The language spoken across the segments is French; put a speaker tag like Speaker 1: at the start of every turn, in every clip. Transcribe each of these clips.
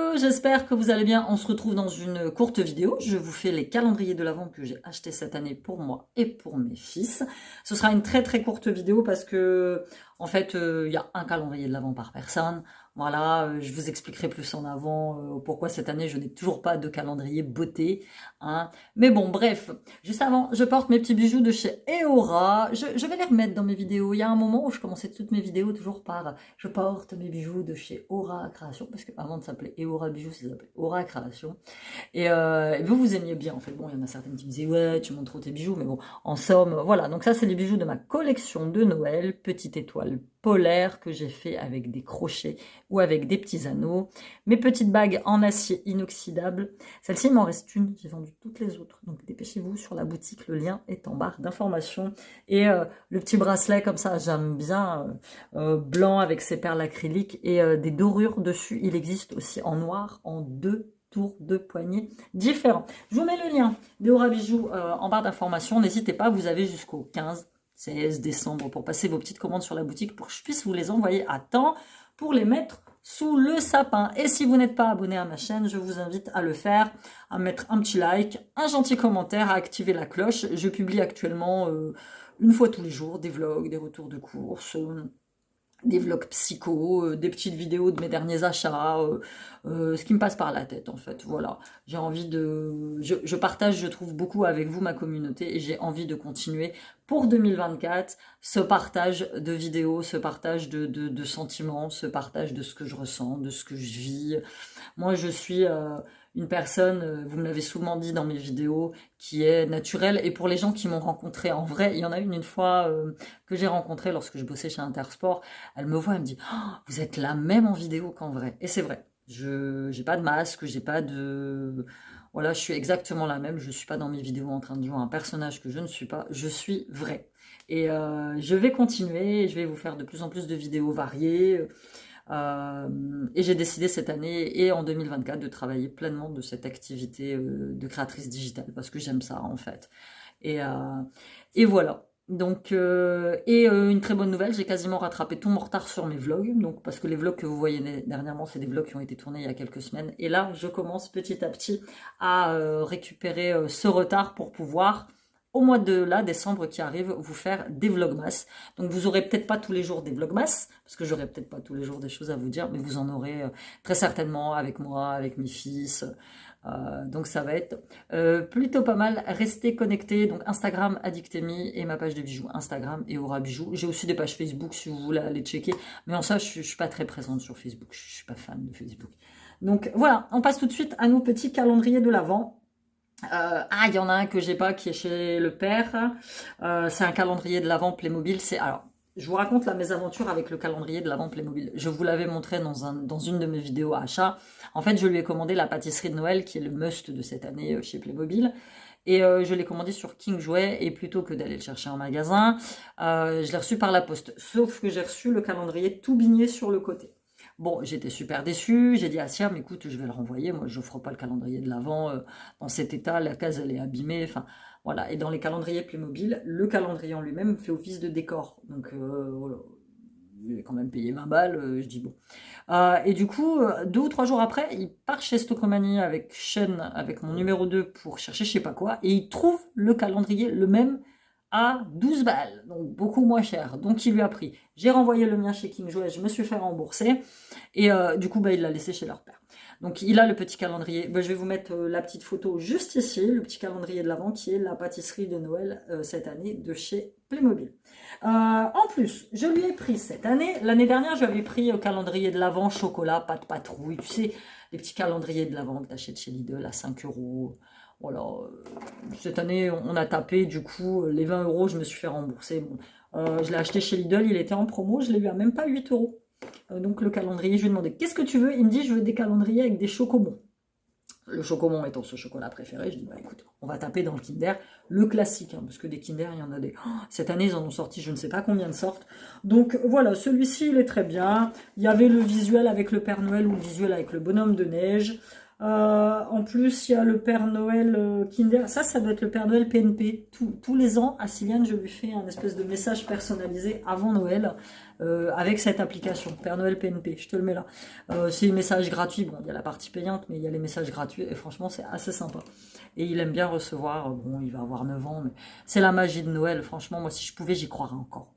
Speaker 1: Hello, j'espère que vous allez bien. On se retrouve dans une courte vidéo. Je vous fais les calendriers de l'Avent que j'ai acheté cette année pour moi et pour mes fils. Ce sera une très courte vidéo parce que, en fait, il y a un calendrier de l'Avent par personne. Voilà, je vous expliquerai plus en avant pourquoi cette année je n'ai toujours pas de calendrier beauté. Hein. Mais bon, bref, juste avant, je porte mes petits bijoux de chez Eora. Je vais les remettre dans mes vidéos. Il y a un moment où je commençais toutes mes vidéos toujours par je porte mes bijoux de chez Eora Création, parce qu'avant de s'appeler Eora Bijoux, ça s'appelait Eora Création. Et vous aimiez bien en fait. Bon, il y en a certaines qui me disaient ouais, tu montres trop tes bijoux, mais bon, en somme, voilà. Donc ça, c'est les bijoux de ma collection de Noël, petite étoile polaire que j'ai fait avec des crochets ou avec des petits anneaux. Mes petites bagues en acier inoxydable. Celle-ci, il m'en reste une. J'ai vendu toutes les autres. Donc dépêchez-vous sur la boutique. Le lien est en barre d'informations. Et le petit bracelet comme ça, j'aime bien. Blanc avec ses perles acryliques et des dorures dessus. Il existe aussi en noir, en deux tours de poignée différents. Je vous mets le lien d'Eora Bijoux en barre d'informations. N'hésitez pas, vous avez jusqu'au 16 décembre pour passer vos petites commandes sur la boutique pour que je puisse vous les envoyer à temps pour les mettre sous le sapin. Et si vous n'êtes pas abonné à ma chaîne, je vous invite à le faire, à mettre un petit like, un gentil commentaire, à activer la cloche. Je publie actuellement une fois tous les jours des vlogs, des retours de courses, des vlogs psycho, des petites vidéos de mes derniers achats, ce qui me passe par la tête en fait, voilà. J'ai envie de... Je partage, je trouve, beaucoup avec vous, ma communauté, et j'ai envie de continuer pour 2024 ce partage de vidéos, ce partage de sentiments, ce partage de ce que je ressens, de ce que je vis. Moi, je suis... une personne, vous me l'avez souvent dit dans mes vidéos, qui est naturelle. Et pour les gens qui m'ont rencontré en vrai, il y en a une fois que j'ai rencontrée lorsque je bossais chez Intersport. Elle me voit, elle me dit oh, « Vous êtes la même en vidéo qu'en vrai ». Et c'est vrai. Je n'ai pas de masque, j'ai pas de... Voilà, je suis exactement la même. Je ne suis pas dans mes vidéos en train de jouer un personnage que je ne suis pas. Je suis vraie. Et je vais continuer. Je vais vous faire de plus en plus de vidéos variées. Et j'ai décidé cette année et en 2024 de travailler pleinement de cette activité de créatrice digitale parce que j'aime ça en fait. Et voilà. Donc, une très bonne nouvelle, j'ai quasiment rattrapé tout mon retard sur mes vlogs. Donc, parce que les vlogs que vous voyez dernièrement, c'est des vlogs qui ont été tournés il y a quelques semaines. Et là, je commence petit à petit à récupérer ce retard pour pouvoir au mois de décembre qui arrive, vous faire des vlogmas. Donc vous aurez peut-être pas tous les jours des vlogmas, parce que j'aurai peut-être pas tous les jours des choses à vous dire, mais vous en aurez très certainement avec moi, avec mes fils. Donc ça va être plutôt pas mal. Restez connectés. Donc Instagram Addictemy et ma page de bijoux Instagram et Eora Bijoux. J'ai aussi des pages Facebook si vous voulez aller checker. Mais en ça, je suis pas très présente sur Facebook. Je suis pas fan de Facebook. Donc voilà, on passe tout de suite à nos petits calendriers de l'Avent. Il y en a un que j'ai pas qui est chez le père. C'est un calendrier de l'Avent Playmobil. Alors, je vous raconte la mésaventure avec le calendrier de l'Avent Playmobil. Je vous l'avais montré dans une de mes vidéos achat. En fait, je lui ai commandé la pâtisserie de Noël qui est le must de cette année chez Playmobil. Et je l'ai commandé sur King Jouet et plutôt que d'aller le chercher en magasin, je l'ai reçu par la poste. Sauf que j'ai reçu le calendrier tout bigné sur le côté. Bon, j'étais super déçue, j'ai dit à Siam, écoute, je vais le renvoyer, moi je n'offre pas le calendrier de l'Avent dans cet état, la case elle est abîmée, enfin voilà. Et dans les calendriers Playmobil, le calendrier en lui-même fait office de décor, donc voilà. J'ai quand même payé 20 balles, je dis bon. Et du coup, 2 ou 3 jours après, il part chez Stockomanie avec Sean, avec mon numéro 2 pour chercher je sais pas quoi, et il trouve le calendrier, le même, à 12 balles, donc beaucoup moins cher. Donc il lui a pris. J'ai renvoyé le mien chez King Jouet, je me suis fait rembourser. Et du coup, il l'a laissé chez leur père. Donc il a le petit calendrier. Je vais vous mettre la petite photo juste ici, le petit calendrier de l'Avent qui est la pâtisserie de Noël cette année de chez Playmobil. En plus, je lui ai pris cette année. L'année dernière, je lui avais pris calendrier de l'Avent, chocolat, pâte patrouille. Tu sais, les petits calendriers de l'Avent que tu achètes chez Lidl à 5 €. Voilà, cette année, on a tapé, du coup, les 20 €, je me suis fait rembourser. Bon, je l'ai acheté chez Lidl, il était en promo, je l'ai eu à même pas 8 €. Donc le calendrier, je lui ai demandé, qu'est-ce que tu veux? Il me dit, je veux des calendriers avec des chocobons. Le chocobon étant ce chocolat préféré, je dis, écoute, on va taper dans le Kinder, le classique, hein, parce que des Kinder, il y en a des... Oh, cette année, ils en ont sorti, je ne sais pas combien de sortes. Donc voilà, celui-ci, il est très bien. Il y avait le visuel avec le Père Noël ou le visuel avec le bonhomme de neige. En plus, il y a le Père Noël Kinder. Ça doit être le Père Noël PNP. Tous les ans, à Siliane, je lui fais un espèce de message personnalisé avant Noël. avec cette application, Père Noël PNP, je te le mets là. C'est les messages gratuits, bon, il y a la partie payante, mais il y a les messages gratuits, et franchement, c'est assez sympa. Et il aime bien recevoir, bon, il va avoir 9 ans, mais c'est la magie de Noël, franchement, moi, si je pouvais, j'y croirais encore.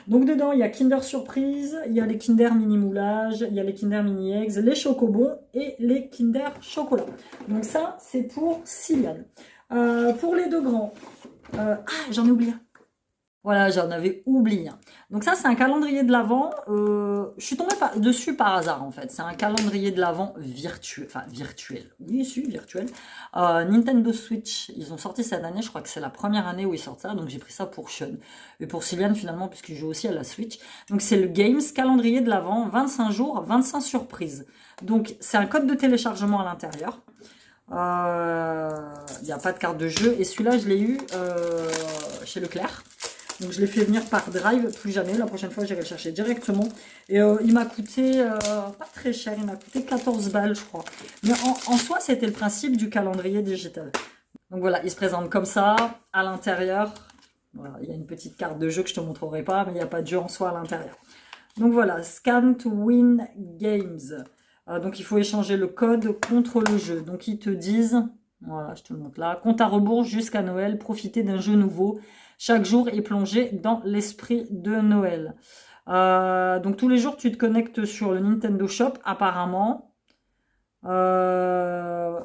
Speaker 1: Donc dedans, il y a Kinder Surprise, il y a les Kinder Mini Moulage, il y a les Kinder Mini Eggs, les Chocobons et les Kinder Chocolat. Donc ça, c'est pour Siliane. Pour les deux grands, j'en ai oublié. Voilà, j'en avais oublié. Donc ça, c'est un calendrier de l'Avent. Je suis tombée dessus par hasard, en fait. C'est un calendrier de l'Avent virtuel. Enfin, virtuel. Oui, si, virtuel. Nintendo Switch, ils ont sorti cette année. Je crois que c'est la première année où ils sortent ça. Donc j'ai pris ça pour Sean. Et pour Sylviane, finalement, puisqu'il joue aussi à la Switch. Donc c'est le Games calendrier de l'Avent. 25 jours, 25 surprises. Donc c'est un code de téléchargement à l'intérieur. Il n'y a pas de carte de jeu. Et celui-là, je l'ai eu chez Leclerc. Donc je l'ai fait venir par Drive, plus jamais. La prochaine fois, j'irai le chercher directement. Et il m'a coûté, pas très cher, il m'a coûté 14 balles, je crois. Mais en soi, c'était le principe du calendrier digital. Donc voilà, il se présente comme ça, à l'intérieur. Voilà, il y a une petite carte de jeu que je ne te montrerai pas, mais il n'y a pas de jeu en soi à l'intérieur. Donc voilà, Scan to Win Games. Donc il faut échanger le code contre le jeu. Donc ils te disent, voilà, je te le montre là, compte à rebours jusqu'à Noël, profitez d'un jeu nouveau. Chaque jour est plongé dans l'esprit de Noël. Donc tous les jours, tu te connectes sur le Nintendo Shop, apparemment. Ouais,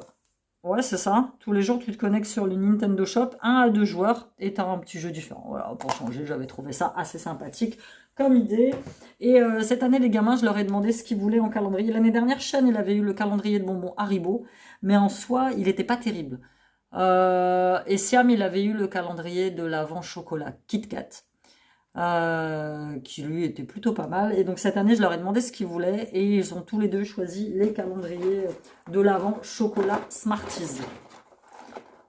Speaker 1: c'est ça. Tous les jours, tu te connectes sur le Nintendo Shop, 1 à 2 joueurs, et tu as un petit jeu différent. Voilà, pour changer, j'avais trouvé ça assez sympathique comme idée. Et cette année, les gamins, je leur ai demandé ce qu'ils voulaient en calendrier. L'année dernière, Sean, il avait eu le calendrier de bonbons Haribo, mais en soi, il n'était pas terrible. Et Siam, il avait eu le calendrier de l'Avent chocolat Kit Kat, qui lui était plutôt pas mal. Et donc cette année, je leur ai demandé ce qu'ils voulaient et ils ont tous les deux choisi les calendriers de l'Avent chocolat Smarties.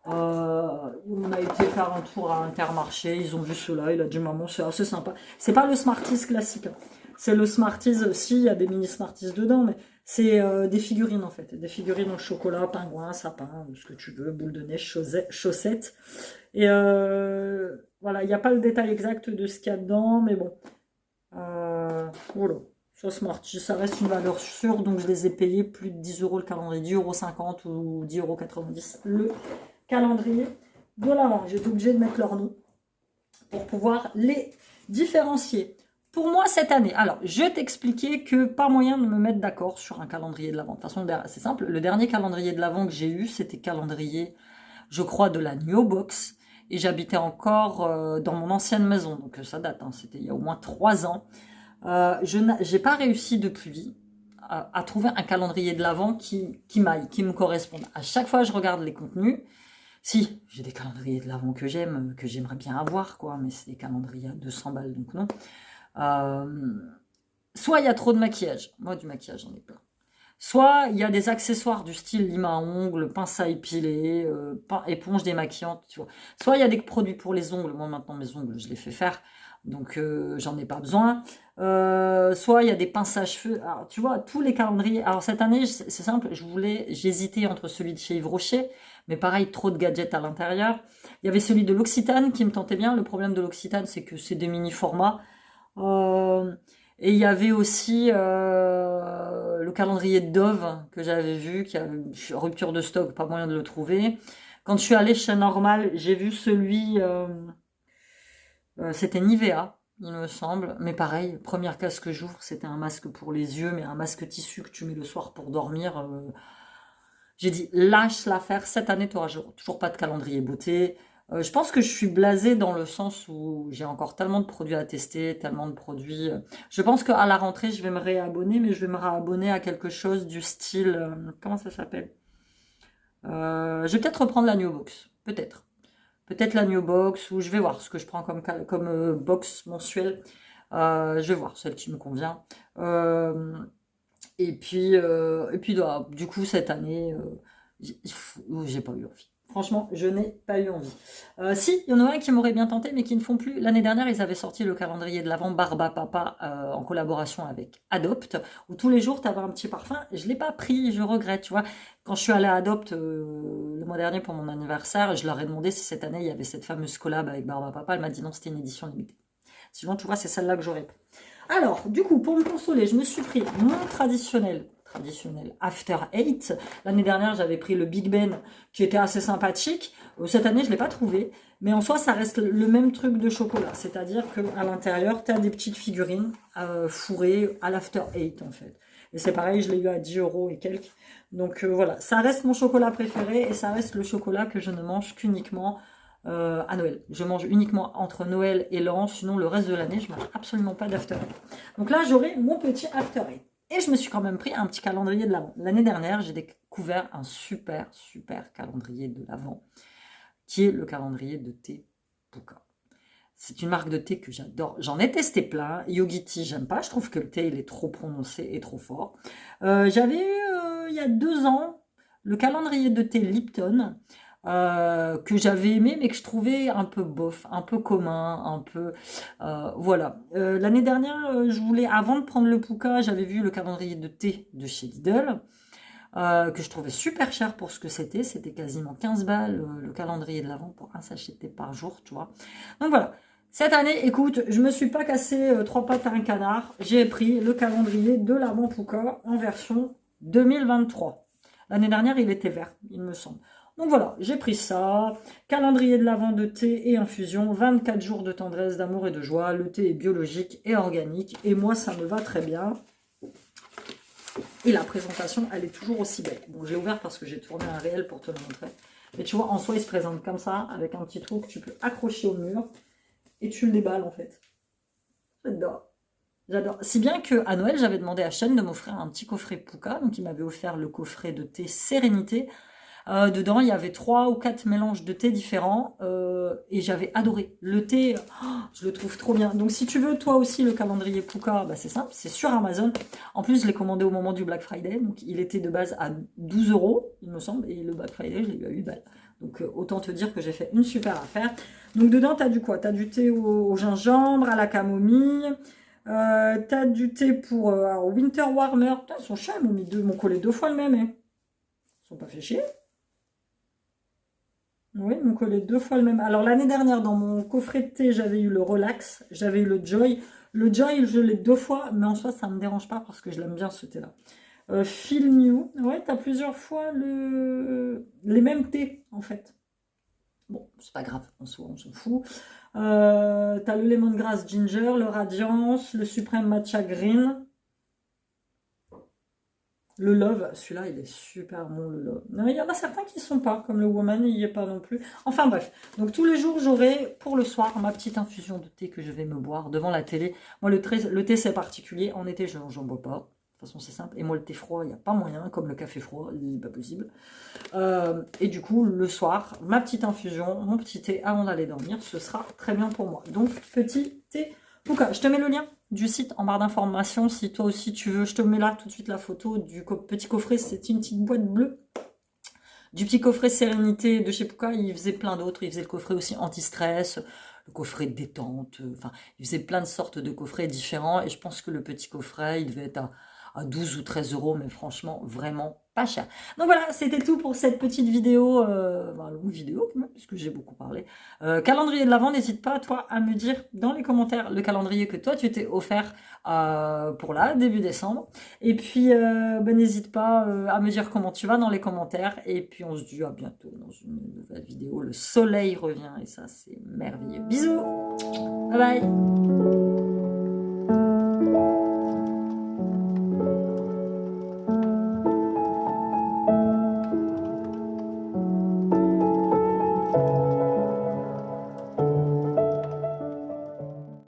Speaker 1: On a été faire un tour à Intermarché, ils ont vu cela, il a dit maman c'est assez sympa. C'est pas le Smarties classique, hein. C'est le Smarties aussi, il y a des mini Smarties dedans, mais c'est des figurines en fait. Des figurines en chocolat, pingouin, sapin, ce que tu veux, boule de neige, chaussettes. Et voilà, il n'y a pas le détail exact de ce qu'il y a dedans, mais bon. Voilà. Sur Smarties, ça reste une valeur sûre, donc je les ai payés plus de 10 € le calendrier, 10,50 € ou 10,90 € le calendrier de l'Avent. J'étais obligée de mettre leur nom pour pouvoir les différencier. Pour moi, cette année, alors, je vais t'expliquer que pas moyen de me mettre d'accord sur un calendrier de l'Avent. De toute façon, c'est simple, le dernier calendrier de l'Avent que j'ai eu, c'était calendrier, je crois, de la New Box. Et j'habitais encore dans mon ancienne maison, donc ça date, hein, c'était il y a au moins 3 ans. Je n'ai pas réussi depuis à trouver un calendrier de l'Avent qui m'aille, qui me corresponde. À chaque fois, je regarde les contenus. Si, j'ai des calendriers de l'Avent que j'aime, que j'aimerais bien avoir, quoi, mais c'est des calendriers à 200 balles, donc non. Soit il y a trop de maquillage. Moi, du maquillage, j'en ai plein. Soit il y a des accessoires du style lime à ongles, pince à épiler, éponge démaquillante, tu vois. Soit il y a des produits pour les ongles. Moi, maintenant, mes ongles, je les fais faire. Donc, j'en ai pas besoin. Soit il y a des pinces à cheveux. Alors, tu vois, tous les calendriers. Alors, cette année, c'est simple. J'hésitais entre celui de chez Yves Rocher. Mais pareil, trop de gadgets à l'intérieur. Il y avait celui de l'Occitane qui me tentait bien. Le problème de l'Occitane, c'est que c'est des mini-formats. Et il y avait aussi le calendrier de Dove que j'avais vu, qui a rupture de stock, pas moyen de le trouver. Quand je suis allée chez Normal, j'ai vu celui, c'était Nivea, il me semble. Mais pareil, première case que j'ouvre, c'était un masque pour les yeux, mais un masque tissu que tu mets le soir pour dormir. J'ai dit, lâche l'affaire, cette année, tu n'auras toujours pas de calendrier beauté. Je pense que je suis blasée dans le sens où j'ai encore tellement de produits à tester, tellement de produits. Je pense qu'à la rentrée, je vais me réabonner, mais je vais me réabonner à quelque chose du style... comment ça s'appelle Je vais peut-être reprendre la New Box. Peut-être. Peut-être la New Box, ou je vais voir ce que je prends comme box mensuelle. Je vais voir celle qui me convient. Et puis du coup, cette année, j'ai pas eu envie. Franchement, je n'ai pas eu envie. Si, il y en a un qui m'aurait bien tenté, mais qui ne font plus. L'année dernière, ils avaient sorti le calendrier de l'Avent Barba Papa en collaboration avec Adopt, où tous les jours, tu avais un petit parfum. Je ne l'ai pas pris, je regrette, tu vois. Quand je suis allée à Adopt le mois dernier pour mon anniversaire, je leur ai demandé si cette année, il y avait cette fameuse collab avec Barba Papa. Elle m'a dit non, c'était une édition limitée. Sinon, tu vois, c'est celle-là que j'aurais pris. Alors, du coup, pour me consoler, je me suis pris mon traditionnel After Eight. L'année dernière, j'avais pris le Big Ben, qui était assez sympathique. Cette année, je ne l'ai pas trouvé. Mais en soi, ça reste le même truc de chocolat. C'est-à-dire qu'à l'intérieur, tu as des petites figurines fourrées à l'After Eight, en fait. Et c'est pareil, je l'ai eu à 10 € et quelques. Donc voilà, ça reste mon chocolat préféré et ça reste le chocolat que je ne mange qu'uniquement à Noël. Je mange uniquement entre Noël et l'an, sinon le reste de l'année, je mange absolument pas d'After Eight. Donc là, j'aurai mon petit After Eight. Et je me suis quand même pris un petit calendrier de l'Avent. L'année dernière, j'ai découvert un super calendrier de l'Avent, qui est le calendrier de thé Pooka. C'est une marque de thé que j'adore. J'en ai testé plein. Yogi Tea, j'aime pas. Je trouve que le thé, il est trop prononcé et trop fort. J'avais eu, il y a 2 ans, le calendrier de thé Lipton, que j'avais aimé, mais que je trouvais un peu bof, un peu commun, un peu... voilà. L'année dernière, je voulais, avant de prendre le Pooka, j'avais vu le calendrier de thé de chez Lidl, que je trouvais super cher pour ce que c'était. C'était quasiment 15 balles, le calendrier de l'Avent pour un sachet de thé par jour, tu vois. Donc voilà. Cette année, écoute, je me suis pas cassé 3 pattes à un canard. J'ai pris le calendrier de l'Avent Pooka en version 2023. L'année dernière, il était vert, il me semble. Donc voilà, j'ai pris ça. Calendrier de l'Avent de thé et infusion. 24 jours de tendresse, d'amour et de joie. Le thé est biologique et organique. Et moi, ça me va très bien. Et la présentation, elle est toujours aussi belle. Bon, j'ai ouvert parce que j'ai tourné un réel pour te le montrer. Mais tu vois, en soi, il se présente comme ça, avec un petit trou que tu peux accrocher au mur. Et tu le déballes, en fait. J'adore. J'adore. Si bien qu'à Noël, j'avais demandé à Sean de m'offrir un petit coffret Pooka. Donc, il m'avait offert le coffret de thé Sérénité. Dedans, il y avait 3 ou 4 mélanges de thé différents. Et j'avais adoré. Le thé, je le trouve trop bien. Donc, si tu veux, toi aussi, le calendrier Pooka, bah, c'est simple. C'est sur Amazon. En plus, je l'ai commandé au moment du Black Friday. Donc, il était de base à 12 €, il me semble. Et le Black Friday, je l'ai eu à 8 balles. Donc, autant te dire que j'ai fait une super affaire. Donc, dedans, tu as du quoi? Tu as du thé au gingembre, à la camomille. Tu as du thé pour Winter Warmer. Putain, ils sont chers, ils m'ont collé 2 fois le même. Hein. Ils sont pas fait chier. Oui, ils m'ont collé 2 fois le même. Alors, l'année dernière, dans mon coffret de thé, j'avais eu le Relax, j'avais eu le Joy. Le Joy, je l'ai 2 fois, mais en soi, ça ne me dérange pas parce que je l'aime bien, ce thé-là. Feel New. Ouais, tu as plusieurs fois les mêmes thés, en fait. Bon, c'est pas grave, en soi, on s'en fout. T'as le Lemongrass Ginger, le Radiance, le Supreme Matcha Green, le Love. Celui-là, il est super bon, le Love. Non, il y en a certains qui ne sont pas, comme le Woman, il n'y est pas non plus. Enfin bref, donc tous les jours, j'aurai pour le soir ma petite infusion de thé que je vais me boire devant la télé. Moi, le thé, c'est particulier. En été, je n'en bois pas. De toute façon, c'est simple. Et moi, le thé froid, il n'y a pas moyen, comme le café froid, il n'est pas possible. Et du coup, le soir, ma petite infusion, mon petit thé avant d'aller dormir, ce sera très bien pour moi. Donc, petit thé Pooka. Je te mets le lien du site en barre d'informations. Si toi aussi tu veux, je te mets là tout de suite la photo du petit coffret. C'est une petite boîte bleue. Du petit coffret Sérénité de chez Pooka. Il faisait plein d'autres. Il faisait le coffret aussi anti-stress, le coffret détente. Enfin, il faisait plein de sortes de coffrets différents. Et je pense que le petit coffret, il devait être à 12 ou 13 €, mais franchement, vraiment pas cher. Donc voilà, c'était tout pour cette petite vidéo, longue vidéo quand même, puisque j'ai beaucoup parlé. Calendrier de l'Avent, n'hésite pas, toi, à me dire dans les commentaires le calendrier que toi, tu t'es offert pour là, début décembre. Et puis, n'hésite pas à me dire comment tu vas dans les commentaires. Et puis, on se dit à bientôt dans une nouvelle vidéo. Le soleil revient et ça, c'est merveilleux. Bisous, bye bye.